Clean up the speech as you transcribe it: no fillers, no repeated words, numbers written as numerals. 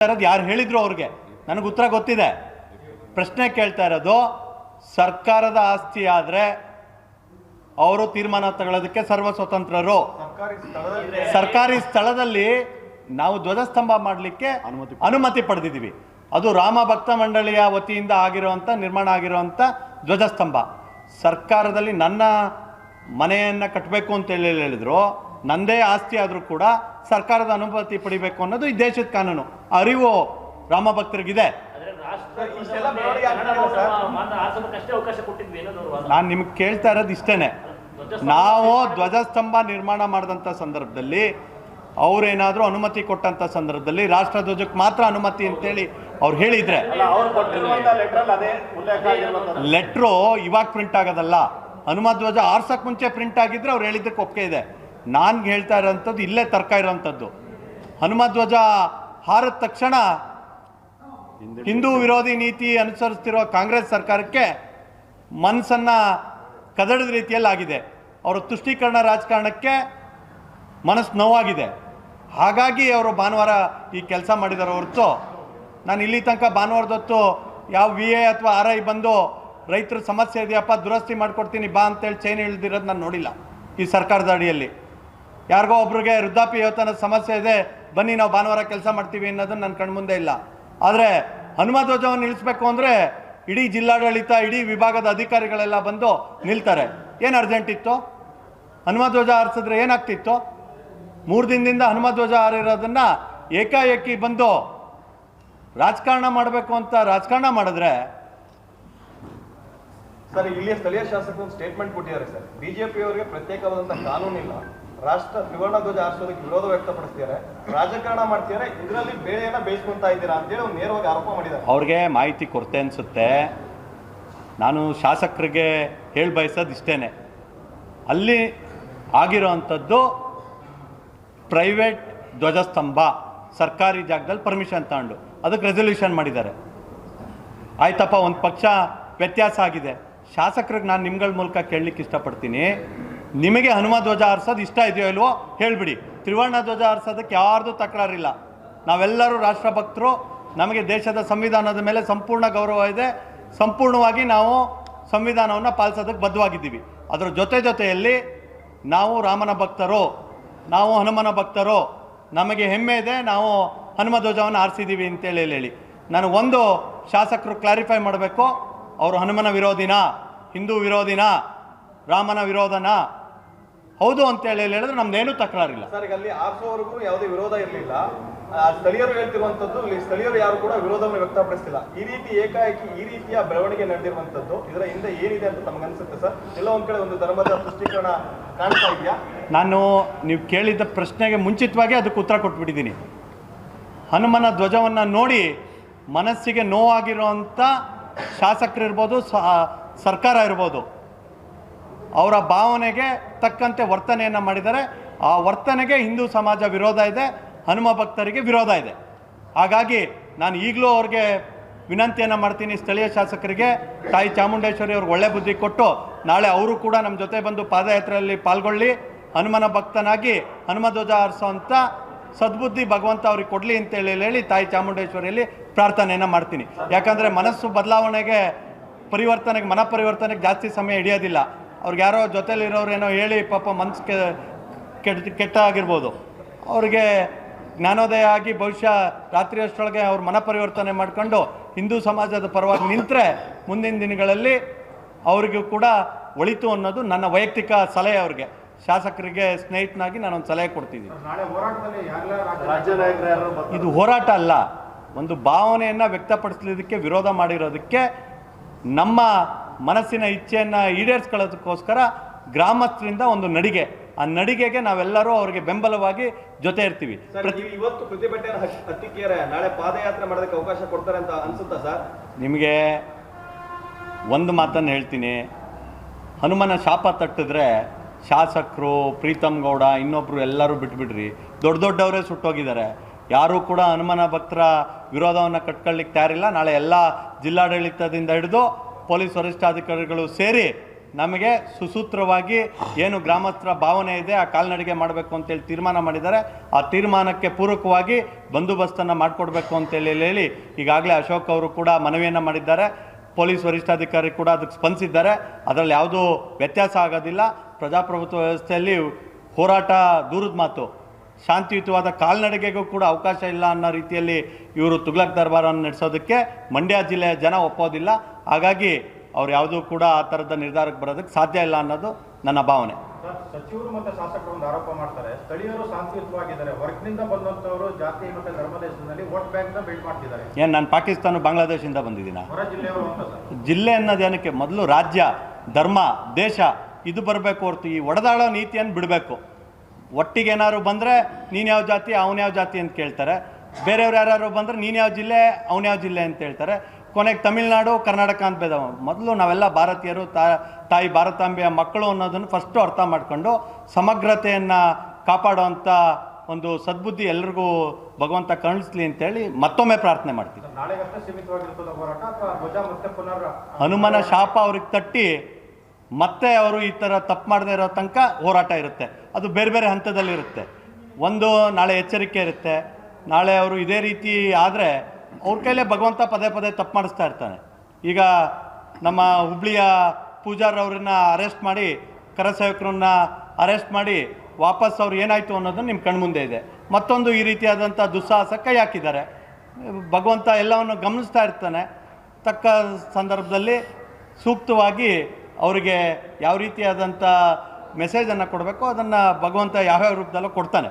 ಇರೋದು ಯಾರು ಹೇಳಿದ್ರು ಅವ್ರಿಗೆ ನನಗೆ ಉತ್ತರ ಗೊತ್ತಿದೆ. ಪ್ರಶ್ನೆ ಕೇಳ್ತಾ ಇರೋದು, ಸರ್ಕಾರದ ಆಸ್ತಿ ಆದರೆ ಅವರು ತೀರ್ಮಾನ ತಗೊಳ್ಳೋದಕ್ಕೆ ಸರ್ವ ಸ್ವತಂತ್ರರು. ಸರ್ಕಾರಿ ಸ್ಥಳದಲ್ಲಿ ನಾವು ಧ್ವಜಸ್ತಂಭ ಮಾಡಲಿಕ್ಕೆ ಅನುಮತಿ ಪಡೆದಿದ್ದೀವಿ. ಅದು ರಾಮ ಭಕ್ತ ಮಂಡಳಿಯ ವತಿಯಿಂದ ನಿರ್ಮಾಣ ಆಗಿರುವಂಥ ಧ್ವಜಸ್ತಂಭ. ಸರ್ಕಾರದಲ್ಲಿ ನನ್ನ ಮನೆಯನ್ನು ಕಟ್ಟಬೇಕು ಅಂತ ಹೇಳಿದ್ರು, ನಂದೇ ಆಸ್ತಿ ಆದರೂ ಕೂಡ ಸರ್ಕಾರದ ಅನುಮತಿ ಪಡಿಬೇಕು ಅನ್ನೋದು ಈ ದೇಶದ ಕಾನೂನು. ಅರಿವು ರಾಮ ಭಕ್ತರಿಗಿದೆ. ನಾನು ನಿಮ್ಗೆ ಕೇಳ್ತಾ ಇರೋದು ಇಷ್ಟೇನೆ. ನಾವು ಧ್ವಜಸ್ತಂಭ ನಿರ್ಮಾಣ ಮಾಡಿದಂಥ ಸಂದರ್ಭದಲ್ಲಿ ಅವರೇನಾದರೂ ಅನುಮತಿ ಕೊಟ್ಟಂಥ ಸಂದರ್ಭದಲ್ಲಿ ರಾಷ್ಟ್ರಧ್ವಜಕ್ಕೆ ಮಾತ್ರ ಅನುಮತಿ ಅಂತೇಳಿ ಅವ್ರು ಹೇಳಿದ್ರೆ, ಲೆಟ್ರು ಇವಾಗ ಪ್ರಿಂಟ್ ಆಗೋದಲ್ಲ, ಹನುಮಧ್ವಜ ಆರ್ಸಕ್ಕೆ ಮುಂಚೆ ಪ್ರಿಂಟ್ ಆಗಿದ್ರೆ ಅವ್ರು ಹೇಳಿದ್ದಕ್ಕೆ ಒಪ್ಪಿಗೆ ಇದೆ. ನಾನು ಹೇಳ್ತಾ ಇರೋಂಥದ್ದು ಇಲ್ಲೇ ತರ್ಕ ಇರೋಂಥದ್ದು. ಹನುಮಧ್ವಜ ಹಾರಿದ ತಕ್ಷಣ ಹಿಂದೂ ವಿರೋಧಿ ನೀತಿ ಅನುಸರಿಸ್ತಿರೋ ಕಾಂಗ್ರೆಸ್ ಸರ್ಕಾರಕ್ಕೆ ಮನಸ್ಸನ್ನು ಕದಡಿದ ರೀತಿಯಲ್ಲಿ ಆಗಿದೆ. ಅವರ ತುಷ್ಟೀಕರಣ ರಾಜಕಾರಣಕ್ಕೆ ಮನಸ್ಸು ನೋವಾಗಿದೆ. ಹಾಗಾಗಿ ಅವರು ಭಾನುವಾರ ಈ ಕೆಲಸ ಮಾಡಿದಾರೆ ಹೊರತು, ನಾನು ಇಲ್ಲಿ ತನಕ ಭಾನುವಾರದೊತ್ತು ಯಾವ VA ಅಥವಾ RI ಬಂದು ರೈತರ ಸಮಸ್ಯೆ ಇದೆಯಪ್ಪ ದುರಸ್ತಿ ಮಾಡಿಕೊಡ್ತೀನಿ ಬಾ ಅಂತೇಳಿ ಚೈನ್ ಇಳಿದಿರೋದು ನಾನು ನೋಡಿಲ್ಲ. ಈ ಸರ್ಕಾರದ ಅಡಿಯಲ್ಲಿ ಯಾರಿಗೋ ಒಬ್ರಿಗೆ ವೃದ್ಧಾಪ್ಯ ವೇತನದ ಸಮಸ್ಯೆ ಇದೆ, ಬನ್ನಿ ನಾವು ಭಾನುವಾರ ಕೆಲಸ ಮಾಡ್ತೀವಿ ಅನ್ನೋದನ್ನು ನನ್ನ ಕಣ್ಮುಂದೆ ಇಲ್ಲ. ಆದರೆ ಹನುಮಧ್ವಜವನ್ನು ನಿಲ್ಲಿಸಬೇಕು ಅಂದರೆ ಇಡೀ ಜಿಲ್ಲಾಡಳಿತ, ಇಡೀ ವಿಭಾಗದ ಅಧಿಕಾರಿಗಳೆಲ್ಲ ಬಂದು ನಿಲ್ತಾರೆ. ಏನು ಅರ್ಜೆಂಟ್ ಇತ್ತು? ಹನುಮಧ್ವಜ ಹಾರಿಸಿದ್ರೆ ಏನಾಗ್ತಿತ್ತು? 3 ದಿನದಿಂದ ಹನುಮಧ್ವಜ ಹಾರಿರೋದನ್ನು ಏಕಾಏಕಿ ಬಂದು ರಾಜಕಾರಣ ಮಾಡಬೇಕು ಅಂತ ರಾಜಕಾರಣ ಮಾಡಿದ್ರೆ. ಸರ್, ಇಲ್ಲಿಯ ಸ್ಥಳೀಯ ಶಾಸಕರು ಒಂದು ಸ್ಟೇಟ್ಮೆಂಟ್ ಕೊಟ್ಟಿದ್ದಾರೆ ಸರ್. ಬಿಜೆಪಿ ಅವರಿಗೆ ಪ್ರತ್ಯೇಕವಾದಂಥ ಕಾನೂನಿಲ್ಲ, ರಾಷ್ಟ್ರ ತ್ರಿವರ್ಣ ಧ್ವಜ ಹಾರಿಸೋದಕ್ಕೆ ವಿರೋಧ ವ್ಯಕ್ತಪಡಿಸ್ತಿದ್ದಾರೆ, ರಾಜಕಾರಣ ಮಾಡ್ತಿದ್ದಾರೆ, ಇದರಲ್ಲಿ ಬೇಳೆಯನ್ನ ಬೇಯಿಸ್ಕೊಂತಾ ಇದ್ದೀರಾ ಅಂತೇಳಿ ಒಂದು ನೇರವಾಗಿ ಆರೋಪ ಮಾಡಿದ್ದಾರೆ. ಅವ್ರಿಗೆ ಮಾಹಿತಿ ಕೊರತೆ ಅನಿಸುತ್ತೆ. ನಾನು ಶಾಸಕರಿಗೆ ಹೇಳಿ ಬಯಸೋದು ಇಷ್ಟೇ, ಅಲ್ಲಿ ಆಗಿರೋವಂಥದ್ದು ಪ್ರೈವೇಟ್ ಧ್ವಜಸ್ತಂಭ ಸರ್ಕಾರಿ ಜಾಗದಲ್ಲಿ ಪರ್ಮಿಷನ್ ತಗೊಂಡು ಅದಕ್ಕೆ ರೆಸಲ್ಯೂಷನ್ ಮಾಡಿದ್ದಾರೆ. ಆಯ್ತಪ್ಪ, ಒಂದು ಪಕ್ಷ ವ್ಯತ್ಯಾಸ ಆಗಿದೆ. ಶಾಸಕರಿಗೆ ನಾನು ನಿಮ್ಗಳ ಮೂಲಕ ಕೇಳಲಿಕ್ಕೆ ಇಷ್ಟಪಡ್ತೀನಿ, ನಿಮಗೆ ಹನುಮಧ್ವಜ ಹಾರಿಸೋದು ಇಷ್ಟ ಇದೆಯೋ ಇಲ್ವೋ ಹೇಳಿಬಿಡಿ. ತ್ರಿವರ್ಣ ಧ್ವಜ ಹಾರಿಸೋದಕ್ಕೆ ಯಾರ್ದು ತಕರಾರಿಲ್ಲ. ನಾವೆಲ್ಲರೂ ರಾಷ್ಟ್ರಭಕ್ತರು, ನಮಗೆ ದೇಶದ ಸಂವಿಧಾನದ ಮೇಲೆ ಸಂಪೂರ್ಣ ಗೌರವ ಇದೆ. ಸಂಪೂರ್ಣವಾಗಿ ನಾವು ಸಂವಿಧಾನವನ್ನು ಪಾಲಿಸೋದಕ್ಕೆ ಬದ್ಧವಾಗಿದ್ದೀವಿ. ಅದರ ಜೊತೆಯಲ್ಲಿ ನಾವು ರಾಮನ ಭಕ್ತರು, ನಾವು ಹನುಮನ ಭಕ್ತರು, ನಮಗೆ ಹೆಮ್ಮೆ ಇದೆ, ನಾವು ಹನುಮಧ್ವಜವನ್ನು ಹಾರಿಸಿದ್ದೀವಿ ಅಂತೇಳಿ ಹೇಳಿ. ನಾನು ಒಂದು ಶಾಸಕರು ಕ್ಲಾರಿಫೈ ಮಾಡಬೇಕು, ಅವರು ಹನುಮನ ವಿರೋಧಿನ, ಹಿಂದೂ ವಿರೋಧಿನ, ರಾಮನ ವಿರೋಧನ ಹೌದು ಅಂತೇಳಿ ಹೇಳಿದ್ರೆ ನಮ್ದೇನೂ ತಕರಾರಿಲ್ಲ. ಸರ್, ಈಗ ಅಲ್ಲಿ ಆರಿಸೋವರೆಗೂ ಯಾವುದೇ ವಿರೋಧ ಇರಲಿಲ್ಲ. ಸ್ಥಳೀಯರು ಹೇಳ್ತಿರುವಂಥದ್ದು, ಇಲ್ಲಿ ಸ್ಥಳೀಯರು ಯಾರು ಕೂಡ ವಿರೋಧವನ್ನು ವ್ಯಕ್ತಪಡಿಸ್ತಿಲ್ಲ. ಈ ರೀತಿ ಏಕಾಏಕಿ ಈ ರೀತಿಯ ಬೆಳವಣಿಗೆ ನಡೆದಿರುವಂಥದ್ದು ಇದರ ಹಿಂದೆ ಏನಿದೆ ಅಂತ ತಮಗನ್ಸುತ್ತೆ ಸರ್? ಎಲ್ಲ ಒಂದು ಕಡೆ ಒಂದು ಧರ್ಮದ ತುಷ್ಟೀಕರಣ ಕಾಣ್ತಾ ಇದೆಯಾ? ನಾನು ನೀವು ಕೇಳಿದ್ದ ಪ್ರಶ್ನೆಗೆ ಮುಂಚಿತವಾಗಿ ಅದಕ್ಕೆ ಉತ್ತರ ಕೊಟ್ಬಿಟ್ಟಿದ್ದೀನಿ. ಹನುಮನ ಧ್ವಜವನ್ನು ನೋಡಿ ಮನಸ್ಸಿಗೆ ನೋವಾಗಿರುವಂಥ ಶಾಸಕರಿರ್ಬೋದು, ಸರ್ಕಾರ ಇರ್ಬೋದು, ಅವರ ಭಾವನೆಗೆ ತಕ್ಕಂತೆ ವರ್ತನೆಯನ್ನು ಮಾಡಿದ್ದಾರೆ. ಆ ವರ್ತನೆಗೆ ಹಿಂದೂ ಸಮಾಜ ವಿರೋಧ ಇದೆ, ಹನುಮ ಭಕ್ತರಿಗೆ ವಿರೋಧ ಇದೆ. ಹಾಗಾಗಿ ನಾನು ಈಗಲೂ ಅವ್ರಿಗೆ ವಿನಂತಿಯನ್ನು ಮಾಡ್ತೀನಿ, ಸ್ಥಳೀಯ ಶಾಸಕರಿಗೆ, ತಾಯಿ ಚಾಮುಂಡೇಶ್ವರಿ ಅವ್ರಿಗೆ ಒಳ್ಳೆ ಬುದ್ಧಿ ಕೊಟ್ಟು ನಾಳೆ ಅವರು ಕೂಡ ನಮ್ಮ ಜೊತೆ ಬಂದು ಪಾದಯಾತ್ರೆಯಲ್ಲಿ ಪಾಲ್ಗೊಳ್ಳಿ, ಹನುಮನ ಭಕ್ತನಾಗಿ ಹನುಮಧ್ವಜ ಹಾರಿಸೋಂಥ ಸದ್ಬುದ್ಧಿ ಭಗವಂತ ಅವ್ರಿಗೆ ಕೊಡಲಿ ಅಂತೇಳಿ ಹೇಳಿ ತಾಯಿ ಚಾಮುಂಡೇಶ್ವರಿಯಲ್ಲಿ ಪ್ರಾರ್ಥನೆಯನ್ನು ಮಾಡ್ತೀನಿ. ಯಾಕಂದರೆ ಮನಸ್ಸು ಬದಲಾವಣೆಗೆ, ಮನ ಪರಿವರ್ತನೆಗೆ ಜಾಸ್ತಿ ಸಮಯ ಹಿಡಿಯೋದಿಲ್ಲ. ಅವ್ರಿಗೆ ಯಾರೋ ಜೊತೆಲಿರೋರೇನೋ ಹೇಳಿ ಪಾಪ ಮನಸ್ಸು ಕೆಟ್ಟ ಆಗಿರ್ಬೋದು, ಅವ್ರಿಗೆ ಜ್ಞಾನೋದಯ ಆಗಿ ಬಹುಶಃ ರಾತ್ರಿ ಅಷ್ಟರೊಳಗೆ ಅವ್ರ ಮನ ಪರಿವರ್ತನೆ ಮಾಡ್ಕೊಂಡು ಹಿಂದೂ ಸಮಾಜದ ಪರವಾಗಿ ನಿಂತರೆ ಮುಂದಿನ ದಿನಗಳಲ್ಲಿ ಅವರಿಗೂ ಕೂಡ ಒಳಿತು ಅನ್ನೋದು ನನ್ನ ವೈಯಕ್ತಿಕ ಸಲಹೆ. ಅವ್ರಿಗೆ ಶಾಸಕರಿಗೆ ಸ್ನೇಹಿತನಾಗಿ ನಾನೊಂದು ಸಲಹೆ ಕೊಡ್ತಿದ್ದೀನಿ. ಇದು ಹೋರಾಟ ಅಲ್ಲ, ಒಂದು ಭಾವನೆಯನ್ನು ವ್ಯಕ್ತಪಡಿಸಲಿದ್ದಕ್ಕೆ, ವಿರೋಧ ಮಾಡಿರೋದಕ್ಕೆ, ನಮ್ಮ ಮನಸ್ಸಿನ ಇಚ್ಛೆಯನ್ನು ಈಡೇರಿಸ್ಕೊಳ್ಳೋದಕ್ಕೋಸ್ಕರ ಗ್ರಾಮಸ್ಥರಿಂದ ಒಂದು ನಡಿಗೆ, ಆ ನಡಿಗೆಗೆ ನಾವೆಲ್ಲರೂ ಅವರಿಗೆ ಬೆಂಬಲವಾಗಿ ಜೊತೆ ಇರ್ತೀವಿ. ಇವತ್ತು ಪ್ರತಿಭಟನೆ ಹತ್ತಿಕ್ಕೇರೆ, ನಾಳೆ ಪಾದಯಾತ್ರೆ ಮಾಡೋದಕ್ಕೆ ಅವಕಾಶ ಕೊಡ್ತಾರೆ ಅಂತ ಅನ್ಸುತ್ತಾ ಸರ್? ನಿಮಗೆ ಒಂದು ಮಾತನ್ನು ಹೇಳ್ತೀನಿ, ಹನುಮನ ಶಾಪ ತಟ್ಟಿದ್ರೆ ಶಾಸಕರು, ಪ್ರೀತಮ್ ಗೌಡ, ಇನ್ನೊಬ್ಬರು ಎಲ್ಲರೂ ಬಿಟ್ಬಿಡ್ರಿ. ದೊಡ್ಡವರೇ ಸುಟ್ಟೋಗಿದ್ದಾರೆ. ಯಾರೂ ಕೂಡ ಹನುಮನ ಭಕ್ತರ ವಿರೋಧವನ್ನು ಕಟ್ಕೊಳ್ಳಿಕ್ಕೆ ತಯಾರಿಲ್ಲ. ನಾಳೆ ಎಲ್ಲ ಜಿಲ್ಲಾಡಳಿತದಿಂದ ಹಿಡಿದು ಪೊಲೀಸ್ ವರಿಷ್ಠಾಧಿಕಾರಿಗಳು ಸೇರಿ ನಮಗೆ ಸುಸೂತ್ರವಾಗಿ ಏನು ಗ್ರಾಮಸ್ಥರ ಭಾವನೆ ಇದೆ ಆ ಕಾಲ್ನಡಿಗೆ ಮಾಡಬೇಕು ಅಂತೇಳಿ ತೀರ್ಮಾನ ಮಾಡಿದ್ದಾರೆ. ಆ ತೀರ್ಮಾನಕ್ಕೆ ಪೂರಕವಾಗಿ ಬಂದೋಬಸ್ತನ್ನು ಮಾಡಿಕೊಡ್ಬೇಕು ಅಂತೇಳಿ ಹೇಳಿ ಈಗಾಗಲೇ ಅಶೋಕ್ ಅವರು ಕೂಡ ಮನವಿಯನ್ನು ಮಾಡಿದ್ದಾರೆ. ಪೊಲೀಸ್ ವರಿಷ್ಠಾಧಿಕಾರಿ ಕೂಡ ಅದಕ್ಕೆ ಸ್ಪಂದಿಸಿದ್ದಾರೆ. ಅದರಲ್ಲಿ ಯಾವುದೂ ವ್ಯತ್ಯಾಸ ಆಗೋದಿಲ್ಲ. ಪ್ರಜಾಪ್ರಭುತ್ವ ವ್ಯವಸ್ಥೆಯಲ್ಲಿ ಹೋರಾಟ ದೂರದ ಮಾತು, ಶಾಂತಿಯುತವಾದ ಕಾಲ್ನಡಿಗೆಗೂ ಕೂಡ ಅವಕಾಶ ಇಲ್ಲ ಅನ್ನೋ ರೀತಿಯಲ್ಲಿ ಇವರು ತುಗ್ಲಕ್ ದರ್ಬಾರನ್ನು ನಡೆಸೋದಕ್ಕೆ ಮಂಡ್ಯ ಜಿಲ್ಲೆಯ ಜನ ಒಪ್ಪೋದಿಲ್ಲ. ಹಾಗಾಗಿ ಅವ್ರು ಯಾವುದೂ ಕೂಡ ಆ ಥರದ ನಿರ್ಧಾರಕ್ಕೆ ಬರೋದಕ್ಕೆ ಸಾಧ್ಯ ಇಲ್ಲ ಅನ್ನೋದು ನನ್ನ ಭಾವನೆ. ಸಚಿವರು ಮತ್ತು ಶಾಸಕರು ಒಂದು ಆರೋಪ ಮಾಡ್ತಾರೆ, ಸ್ಥಳೀಯರು ಶಾಂತಿಯುತವಾಗಿದ್ದಾರೆ, ಹೊರಗಿನಿಂದ ಬಂದಂಥವರು ಜಾತಿ ಮತ್ತು ಧರ್ಮದ ಹೆಸರಿನಲ್ಲಿ ವೋಟ್ ಬ್ಯಾಂಕ್ನ ಬಿಲ್ಡ್ ಮಾಡ್ತಿದ್ದಾರೆ. ಏನು ನಾನು ಪಾಕಿಸ್ತಾನ ಬಾಂಗ್ಲಾದೇಶದಿಂದ ಬಂದಿದ್ದೀನ? ಹೊರ ಜಿಲ್ಲೆಯವರು ಅಂತ ಜಿಲ್ಲೆ ಅನ್ನೋದೇನಕ್ಕೆ? ಮೊದಲು ರಾಜ್ಯ, ಧರ್ಮ, ದೇಶ ಇದು ಬರಬೇಕು ಹೊರತು ಈ ಒಡೆದಾಳೋ ನೀತಿಯನ್ನು ಬಿಡಬೇಕು. ಒಟ್ಟಿಗೆ ಏನಾದ್ರು ಬಂದರೆ ನೀನು ಯಾವ ಜಾತಿ ಅವನು ಯಾವ ಜಾತಿ ಅಂತ ಕೇಳ್ತಾರೆ. ಬೇರೆಯವ್ರು ಯಾರು ಬಂದರೆ ನೀನು ಯಾವ ಜಿಲ್ಲೆ ಅವನು ಯಾವ ಜಿಲ್ಲೆ ಅಂತ ಹೇಳ್ತಾರೆ. ಕೊನೆಗೆ ತಮಿಳ್ನಾಡು ಕರ್ನಾಟಕ ಅಂತ ಭೇದ. ಮೊದಲು ನಾವೆಲ್ಲ ಭಾರತೀಯರು, ತಾಯಿ ಭಾರತಾಂಬೆಯ ಮಕ್ಕಳು ಅನ್ನೋದನ್ನು ಫಸ್ಟು ಅರ್ಥ ಮಾಡಿಕೊಂಡು ಸಮಗ್ರತೆಯನ್ನು ಕಾಪಾಡುವಂಥ ಒಂದು ಸದ್ಬುದ್ಧಿ ಎಲ್ರಿಗೂ ಭಗವಂತ ಕರುಣಿಸ್ಲಿ ಅಂತೇಳಿ ಮತ್ತೊಮ್ಮೆ ಪ್ರಾರ್ಥನೆ ಮಾಡ್ತೀವಿ. ಹನುಮನ ಶಾಪ ಅವ್ರಿಗೆ ತಟ್ಟಿ ಮತ್ತೆ ಅವರು ಈ ಥರ ತಪ್ಪು ಮಾಡದೇ ಇರೋ ತನಕ ಹೋರಾಟ ಇರುತ್ತೆ. ಅದು ಬೇರೆ ಬೇರೆ ಹಂತದಲ್ಲಿರುತ್ತೆ. ಒಂದು ನಾಳೆ ಎಚ್ಚರಿಕೆ ಇರುತ್ತೆ. ನಾಳೆ ಅವರು ಇದೇ ರೀತಿ ಆದರೆ ಅವ್ರ ಕೈಲೇ ಭಗವಂತ ಪದೇ ಪದೇ ತಪ್ಪು ಮಾಡಿಸ್ತಾ ಇರ್ತಾನೆ. ಈಗ ನಮ್ಮ ಹುಬ್ಳಿಯ ಪೂಜಾರವ್ರನ್ನ ಅರೆಸ್ಟ್ ಮಾಡಿ, ಕರಸೇವಕರನ್ನ ಅರೆಸ್ಟ್ ಮಾಡಿ ವಾಪಸ್ ಅವ್ರು ಏನಾಯಿತು ಅನ್ನೋದು ನಿಮ್ಮ ಕಣ್ಮುಂದೆ ಇದೆ. ಮತ್ತೊಂದು ಈ ರೀತಿಯಾದಂಥ ದುಸ್ಸಾಹಸ ಕೈ ಹಾಕಿದ್ದಾರೆ. ಭಗವಂತ ಎಲ್ಲವನ್ನು ಗಮನಿಸ್ತಾ ಇರ್ತಾನೆ. ತಕ್ಕ ಸಂದರ್ಭದಲ್ಲಿ ಸೂಕ್ತವಾಗಿ ಅವರಿಗೆ ಯಾವ ರೀತಿಯಾದಂಥ ಮೆಸೇಜನ್ನು ಕೊಡಬೇಕು ಅದನ್ನು ಭಗವಂತ ಯಾವ್ಯಾವ ರೂಪದಲ್ಲೂ ಕೊಡ್ತಾನೆ.